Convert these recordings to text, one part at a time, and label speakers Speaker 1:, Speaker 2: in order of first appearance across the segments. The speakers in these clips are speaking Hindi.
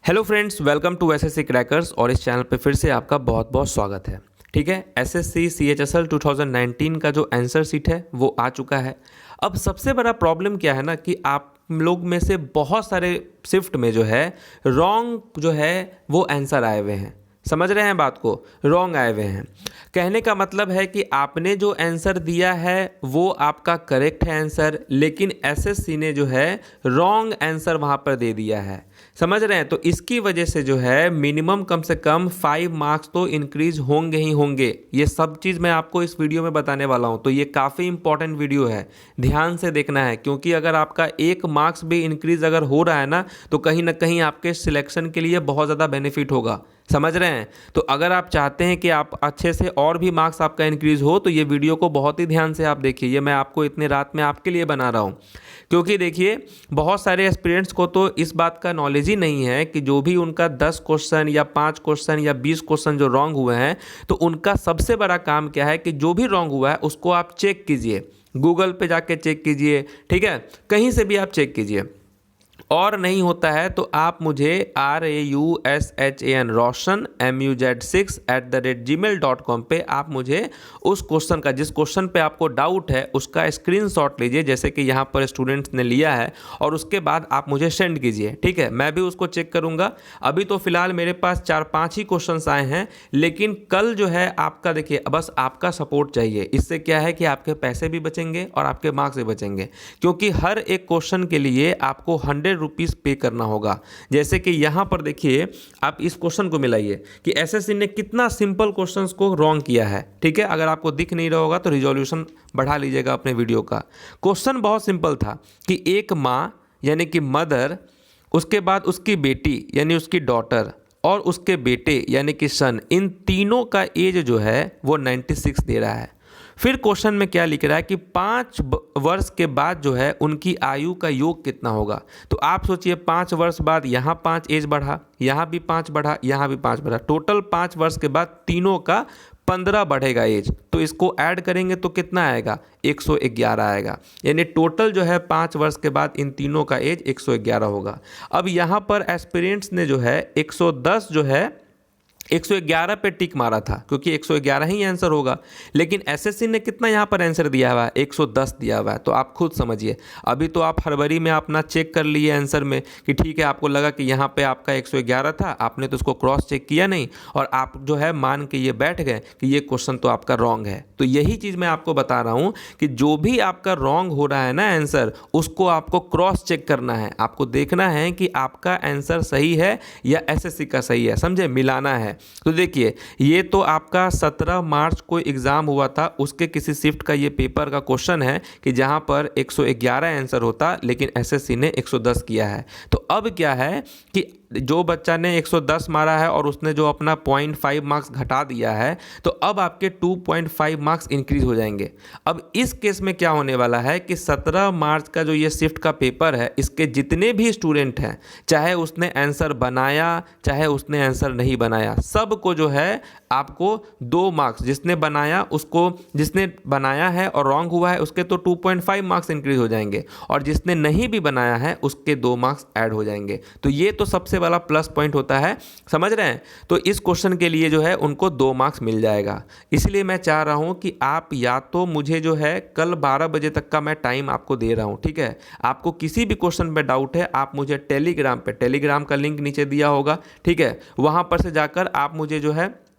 Speaker 1: Hello friends, welcome to SSC crackers. और इस चैनल पे फिर से आपका बहुत बहुत स्वागत है। ठीक है, एसएससी सीएचएसएल 2019 का जो आंसर शीट है वो आ चुका है। अब सबसे बड़ा प्रॉब्लम क्या है ना कि आप लोग में से बहुत सारे शिफ्ट में जो है रॉन्ग जो है वो आंसर आए हुए हैं। समझ रहे हैं बात को? रॉन्ग आए हुए हैं। कहने का मतलब है कि आपने जो आंसर दिया है वो आपका करेक्ट है आंसर, लेकिन एसएससी ने जो है रॉन्ग आंसर वहाँ पर दे दिया है। समझ रहे हैं? तो इसकी वजह से जो है मिनिमम कम से कम 5 मार्क्स तो इंक्रीज होंगे ही होंगे। ये सब चीज़ मैं आपको इस वीडियो में बताने वाला हूँ, तो ये काफ़ी इंपॉर्टेंट वीडियो है, ध्यान से देखना है। क्योंकि अगर आपका 1 मार्क्स भी इंक्रीज अगर हो रहा है ना, तो कहीं ना कहीं आपके सिलेक्शन के लिए बहुत ज़्यादा बेनिफिट होगा। समझ रहे हैं? तो अगर आप चाहते हैं कि आप अच्छे से और भी मार्क्स आपका इंक्रीज हो, तो ये वीडियो को बहुत ही ध्यान से आप देखिए। ये मैं आपको इतने रात में आपके लिए बना रहा हूँ, क्योंकि देखिए बहुत सारे एस्पिरेंट्स को तो इस बात का नॉलेज ही नहीं है कि जो भी उनका 10 क्वेश्चन या 5 क्वेश्चन या 20 क्वेश्चन जो रॉन्ग हुए हैं, तो उनका सबसे बड़ा काम क्या है कि जो भी रॉन्ग हुआ है उसको आप चेक कीजिए, गूगल पे जाके चेक कीजिए, ठीक है, कहीं से भी आप चेक कीजिए। और नहीं होता है तो आप मुझे RAUSHAN रोशन MUZ6@gmail.com पे आप मुझे उस क्वेश्चन का, जिस क्वेश्चन पे आपको डाउट है, उसका स्क्रीनशॉट लीजिए, जैसे कि यहाँ पर स्टूडेंट्स ने लिया है, और उसके बाद आप मुझे सेंड कीजिए। ठीक है, मैं भी उसको चेक करूँगा। अभी तो फिलहाल मेरे पास 4-5 ही क्वेश्चन आए हैं, लेकिन कल जो है आपका, देखिए बस आपका सपोर्ट चाहिए। इससे क्या है कि आपके पैसे भी बचेंगे और आपके मार्क्स भी बचेंगे, क्योंकि हर एक क्वेश्चन के लिए आपको 100 रुपीज़ पे करना होगा। जैसे कि यहाँ पर देखिए, आप इस क्वेश्चन को मिलाइए कि एसएससी ने कितना सिंपल क्वेश्चंस को रॉन्ग किया है। ठीक है, अगर आपको दिख नहीं रहा होगा तो रिजोल्यूशन बढ़ा लीजिएगा अपने वीडियो का। क्वेश्चन बहुत सिंपल था कि एक माँ यानी कि मदर, उसके बाद उसकी बेटी यानी उसकी डॉटर, और उसके बेटे यानी कि सन, इन तीनों का एज जो है वो 96 दे रहा है। फिर क्वेश्चन में क्या लिख रहा है कि 5 वर्ष के बाद जो है उनकी आयु का योग कितना होगा। तो आप सोचिए, 5 वर्ष बाद यहाँ 5 एज बढ़ा, यहाँ भी 5 बढ़ा, यहाँ भी 5 बढ़ा, टोटल 5 वर्ष के बाद तीनों का 15 बढ़ेगा एज। तो इसको ऐड करेंगे तो कितना आएगा? 111 आएगा। यानी टोटल जो है 5 वर्ष के बाद इन तीनों का एज 111 होगा। अब यहाँ पर एस्पिरेंट्स ने जो है 110 जो है 111 पे टिक मारा था, क्योंकि 111 ही आंसर होगा, लेकिन एसएससी ने कितना यहाँ पर आंसर दिया हुआ है? 110 दिया हुआ है। तो आप खुद समझिए, अभी तो आप फरवरी में अपना चेक कर लिए आंसर में कि ठीक है, आपको लगा कि यहाँ पे आपका 111 था, आपने तो उसको क्रॉस चेक किया नहीं, और आप जो है मान के ये बैठ गए कि ये क्वेश्चन तो आपका रॉन्ग है। तो यही चीज़ मैं आपको बता रहा हूँ कि जो भी आपका रॉन्ग हो रहा है ना आंसर, उसको आपको क्रॉस चेक करना है। आपको देखना है कि आपका आंसर सही है या एसएससी का सही है, समझे? मिलाना है। तो देखिए, ये तो आपका 17 मार्च को एग्ज़ाम हुआ था, उसके किसी शिफ्ट का ये पेपर का क्वेश्चन है कि जहाँ पर 111 आंसर होता, लेकिन एसएससी ने 110 किया है। तो अब क्या है कि जो बच्चा ने 110 मारा है और उसने जो अपना 0.5 मार्क्स घटा दिया है, तो अब आपके 2.5 मार्क्स इंक्रीज हो जाएंगे। अब इस केस में क्या होने वाला है कि 17 मार्च का जो ये शिफ्ट का पेपर है, इसके जितने भी स्टूडेंट हैं, चाहे उसने आंसर बनाया चाहे उसने आंसर नहीं बनाया, सबको जो है आपको 2 मार्क्स, जिसने बनाया उसको, जिसने बनाया है और रॉन्ग हुआ है उसके तो 2.5 मार्क्स इंक्रीज हो जाएंगे, और जिसने नहीं भी बनाया है उसके 2 मार्क्स ऐड हो जाएंगे। तो ये तो सबसे वाला प्लस पॉइंट होता है, समझ रहे हैं? तो इस क्वेश्चन के लिए जो है उनको 2 मार्क्स मिल जाएगा। इसलिए मैं चाह रहा हूं कि आप या तो मुझे जो है कल 12 बजे तक का मैं टाइम आपको दे रहा हूं, ठीक है? आपको किसी भी क्वेश्चन पे डाउट है, आप मुझे टेलीग्राम का लिंक नीचे दिया होगा, ठीक है, वहां पर से जाकर आप मुझे जो है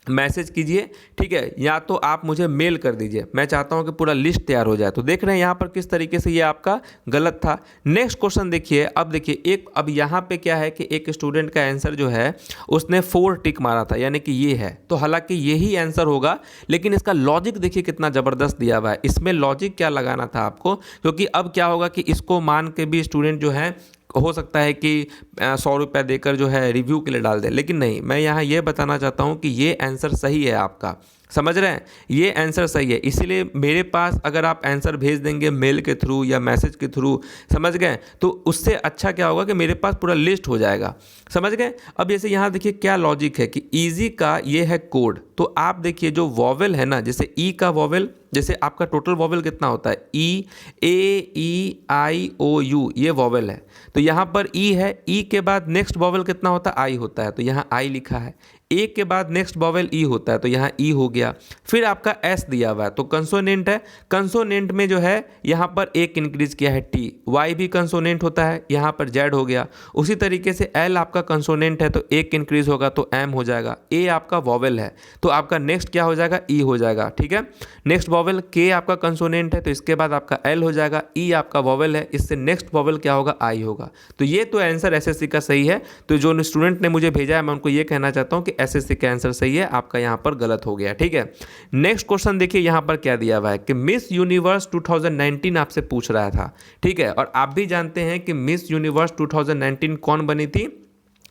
Speaker 1: मैसेज कीजिए, ठीक है, या तो आप मुझे मेल कर दीजिए। मैं चाहता हूं कि पूरा लिस्ट तैयार हो जाए। तो देख रहे हैं यहाँ पर किस तरीके से ये आपका गलत था। नेक्स्ट क्वेश्चन देखिए। अब देखिए, अब यहाँ पे क्या है कि एक स्टूडेंट का आंसर जो है उसने 4 टिक मारा था, यानी कि ये है, तो हालांकि यही आंसर होगा, लेकिन इसका लॉजिक देखिए कितना ज़बरदस्त दिया हुआ है। इसमें लॉजिक क्या लगाना था आपको, क्योंकि अब क्या होगा कि इसको मान के भी स्टूडेंट जो है हो सकता है कि 100 रुपये देकर जो है रिव्यू के लिए डाल दे, लेकिन नहीं, मैं यहाँ ये बताना चाहता हूँ कि ये आंसर सही है आपका। समझ रहे हैं, ये आंसर सही है। इसीलिए मेरे पास अगर आप आंसर भेज देंगे मेल के थ्रू या मैसेज के थ्रू, समझ गए, तो उससे अच्छा क्या होगा कि मेरे पास पूरा लिस्ट हो जाएगा। समझ गए। अब जैसे यहाँ देखिए क्या लॉजिक है कि इजी का ये है कोड, तो आप देखिए जो वॉवेल है ना, जैसे ई का वॉवेल, जैसे आपका टोटल वॉवेल कितना होता है, ई, ए, ई, आई, ओ, यू, ये वॉवेल है। तो यहाँ पर ई है, ई के बाद नेक्स्ट वॉवेल कितना होता है, आई होता है, तो यहाँ आई लिखा है। ए के बाद नेक्स्ट वॉवेल ई होता है, तो यहाँ ई हो गया। फिर आपका एस दिया हुआ है, तो कंसोनेंट है। कंसोनेंट में जो है यहाँ पर एक इंक्रीज किया है टी, वाई भी कंसोनेंट होता है, यहाँ पर जेड हो गया। उसी तरीके से एल आपका कंसोनेंट है, तो एक इंक्रीज होगा तो एम हो जाएगा। ए आपका वॉवेल है, तो आपका नेक्स्ट क्या हो जाएगा, ई हो जाएगा। ठीक है, नेक्स्ट वॉवेल के आपका कंसोनेंट है, तो इसके बाद आपका एल हो जाएगा। ई आपका वॉवेल है, इससे नेक्स्ट वॉवेल क्या होगा, आई होगा। तो ये तो आंसर एसएससी का सही है। तो जो स्टूडेंट ने मुझे भेजा है, मैं उनको ये कहना चाहता हूँ कि एसएससी का आंसर सही है, आपका यहाँ पर गलत हो गया। ठीक है, नेक्स्ट क्वेश्चन देखिए यहाँ पर क्या दिया हुआ है कि मिस यूनिवर्स 2019 आपसे पूछ रहा था। ठीक है, और आप भी जानते हैं कि मिस यूनिवर्स 2019 कौन बनी थी।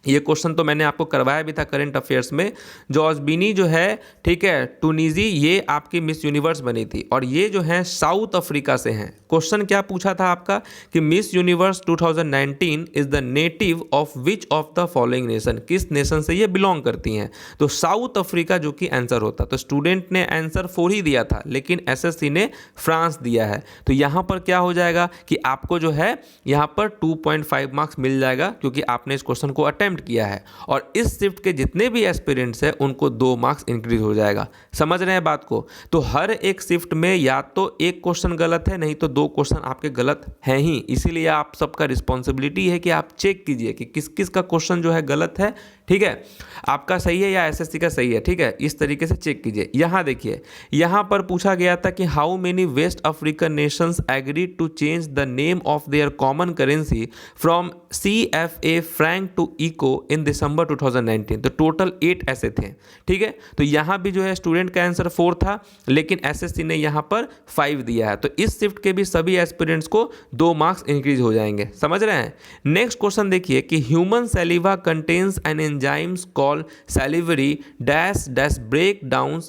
Speaker 1: ये क्वेश्चन तो मैंने आपको करवाया भी था करंट अफेयर्स में। जॉज़बिनी जो है, ठीक है, टूनीजी, ये आपकी मिस यूनिवर्स बनी थी, और ये जो है साउथ अफ्रीका से हैं। क्वेश्चन क्या पूछा था आपका कि miss universe 2019 is the native of which of the following nation, किस नेशन से ये बिलोंग करती हैं। तो साउथ अफ्रीका जो कि आंसर होता। तो स्टूडेंट ने आंसर 4 ही दिया था, लेकिन एसएससी ने फ्रांस दिया है। तो यहाँ पर क्या हो जाएगा कि आपको जो है यहाँ पर 2.5 मार्क्स मिल जाएगा, क्योंकि आपने इस क्वेश्चन को अटेम्प्ट किया है। और इस शिफ्ट के जितने भी एस्पिरेंट्स हैं उनको 2 मार्क्स इंक्रीज हो जाएगा। समझ रहे हैं बात को। तो हर एक शिफ्ट में या तो एक क्वेश्चन गलत है, नहीं तो 2 क्वेश्चन आपके गलत हैं ही। इसीलिए आप सबका रिस्पॉन्सिबिलिटी है कि आप चेक कीजिए कि किस किस का क्वेश्चन जो है गलत है। ठीक है, आपका सही है या एसएससी का सही है। ठीक है, इस तरीके से चेक कीजिए। यहाँ देखिए, यहाँ पर पूछा गया था कि how many West African nations agree to change the name of their common currency from CFA franc to Eco in December 2019। तो टोटल 8 ऐसे थे। ठीक है, तो यहाँ भी जो है स्टूडेंट का आंसर 4 था, लेकिन एसएससी ने यहाँ पर 5 दिया है। तो इस शिफ्ट के भी सभी एस्पिरेंट्स को 2 मार्क्स इंक्रीज हो जाएंगे। समझ रहे हैं। नेक्स्ट क्वेश्चन देखिए कि human saliva contains an enzymes called salivary dash dash break down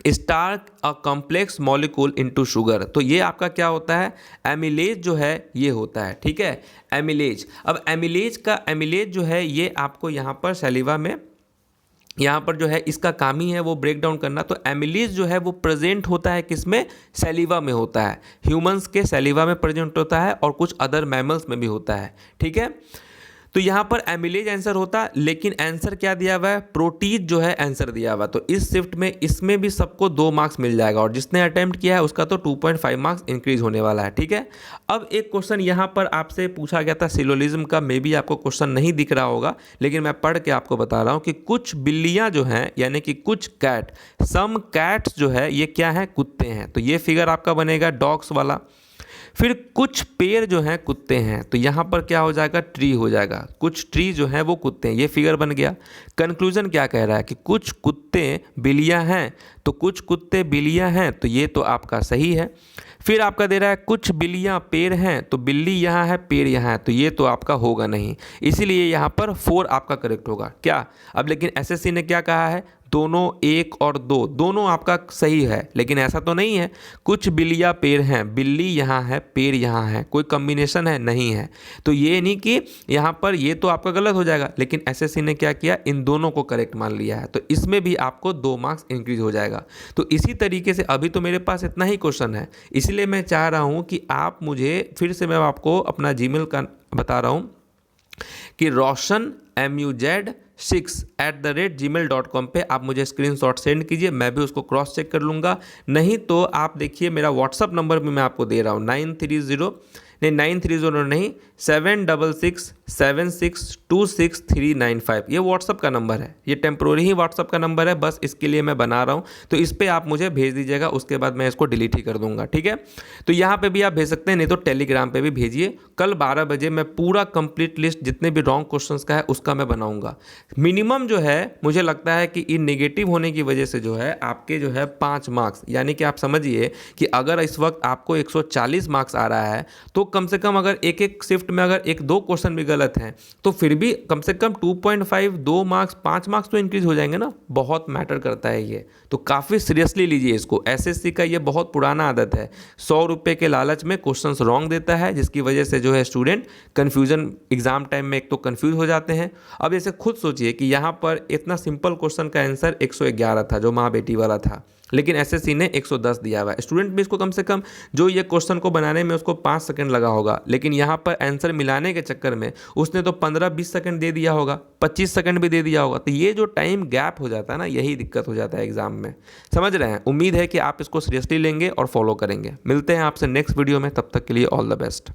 Speaker 1: starch a complex molecule into sugar. तो ये आपका क्या होता है, एमिलेज जो है ये होता है। ठीक है, एमिलेज। अब एमिलेज जो है ये आपको यहाँ पर सैलिवा में, यहाँ पर जो है इसका काम ही है वो ब्रेक डाउन करना। तो एमिलेज जो है वो प्रेजेंट होता है किसमें, सैलिवा में होता है। ह्यूमंस के सैलिवा में प्रेजेंट होता है और कुछ अदर मैमल्स में भी होता है। ठीक है, तो यहाँ पर एमिलेज आंसर होता, लेकिन आंसर क्या दिया हुआ है, प्रोटीज जो है आंसर दिया हुआ। तो इस शिफ्ट में इसमें भी सबको 2 मार्क्स मिल जाएगा, और जिसने अटेम्प्ट किया है उसका तो 2.5 मार्क्स इंक्रीज होने वाला है। ठीक है, अब एक क्वेश्चन यहाँ पर आपसे पूछा गया था सिलोलिज्म का। मे बी आपको क्वेश्चन नहीं दिख रहा होगा, लेकिन मैं पढ़ के आपको बता रहा हूँ कि कुछ बिल्लियाँ जो हैं, यानी कि कुछ कैट, सम कैट्स जो है ये क्या है, कुत्ते हैं। तो ये फिगर आपका बनेगा डॉग्स वाला। फिर कुछ पेड़ जो हैं कुत्ते हैं, तो यहाँ पर क्या हो जाएगा, ट्री हो जाएगा। कुछ ट्री जो हैं वो कुत्ते हैं, ये फिगर बन गया। कंक्लूजन क्या कह रहा है कि कुछ कुत्ते बिल्लियाँ हैं, तो कुछ कुत्ते बिल्लियाँ हैं, तो ये तो आपका सही है। फिर आपका दे रहा है कुछ बिल्लियाँ पेड़ हैं, तो बिल्ली यहाँ है पेड़ यहाँ है, तो ये तो आपका होगा नहीं। इसीलिए यहाँ पर 4 आपका करेक्ट होगा क्या। अब लेकिन एसएससी ने क्या कहा है, दोनों 1 और 2 दोनों आपका सही है, लेकिन ऐसा तो नहीं है। कुछ बिल्लियाँ पेड़ हैं, बिल्ली यहाँ है पेड़ यहाँ है, कोई कम्बिनेशन है नहीं है। तो ये नहीं कि यहाँ पर ये तो आपका गलत हो जाएगा, लेकिन एसएससी ने क्या किया, इन दोनों को करेक्ट मान लिया है। तो इसमें भी आपको 2 मार्क्स इंक्रीज हो जाएगा। तो इसी तरीके से अभी तो मेरे पास इतना ही क्वेश्चन है, इसलिए मैं चाह रहा हूँ कि आप मुझे फिर से, मैं आपको अपना जीमेल का बता रहा हूँ कि रोशन muz6@gmail.com पे आप मुझे स्क्रीनशॉट सेंड कीजिए, मैं भी उसको क्रॉस चेक कर लूँगा। नहीं तो आप देखिए मेरा व्हाट्सअप नंबर भी मैं आपको दे रहा हूँ, 76676262395। ये व्हाट्सअप का नंबर है, ये टेम्प्रोरी ही व्हाट्सअप का नंबर है, बस इसके लिए मैं बना रहा हूँ। तो इस पर आप मुझे भेज दीजिएगा, उसके बाद मैं इसको डिलीट ही कर दूंगा। ठीक है, तो यहाँ पे भी आप भेज सकते हैं, नहीं तो टेलीग्राम पे भी भेजिए। कल 12 बजे मैं पूरा कंप्लीट लिस्ट जितने भी रॉन्ग क्वेश्चंस का है उसका मैं बनाऊंगा। मिनिमम जो है मुझे लगता है कि इन नेगेटिव होने की वजह से जो है आपके जो है 5 मार्क्स, यानी कि आप समझिए कि अगर इस वक्त आपको 140 मार्क्स आ रहा है, तो कम से कम अगर एक एक शिफ्ट में अगर एक दो क्वेश्चन भी गलत हैं तो फिर भी कम से कम 2.5 2 मार्क्स 5 मार्क्स तो इंक्रीज हो जाएंगे ना। बहुत मैटर करता है ये, तो काफ़ी सीरियसली लीजिए इसको। एसएससी का ये बहुत पुराना आदत है, 100 रुपये के लालच में क्वेश्चंस रॉन्ग देता है, जिसकी वजह से जो है स्टूडेंट कन्फ्यूजन एग्जाम टाइम में एक तो कन्फ्यूज हो जाते हैं। अब जैसे खुद सोचिए कि यहाँ पर इतना सिंपल क्वेश्चन का आंसर 111 था जो माँ बेटी वाला था, लेकिन एसएससी ने 110 दिया हुआ है। स्टूडेंट भी इसको कम से कम जो ये क्वेश्चन को बनाने में उसको 5 सेकंड लगा होगा, लेकिन यहाँ पर आंसर मिलाने के चक्कर में उसने तो 15-20 सेकंड दे दिया होगा, 25 सेकंड भी दे दिया होगा। तो ये जो टाइम गैप हो जाता है ना, यही दिक्कत हो जाता है एग्जाम में। समझ रहे हैं? उम्मीद है कि आप इसको सीरियसली लेंगे और फॉलो करेंगे। मिलते हैं आपसे नेक्स्ट वीडियो में, तब तक के लिए ऑल द बेस्ट।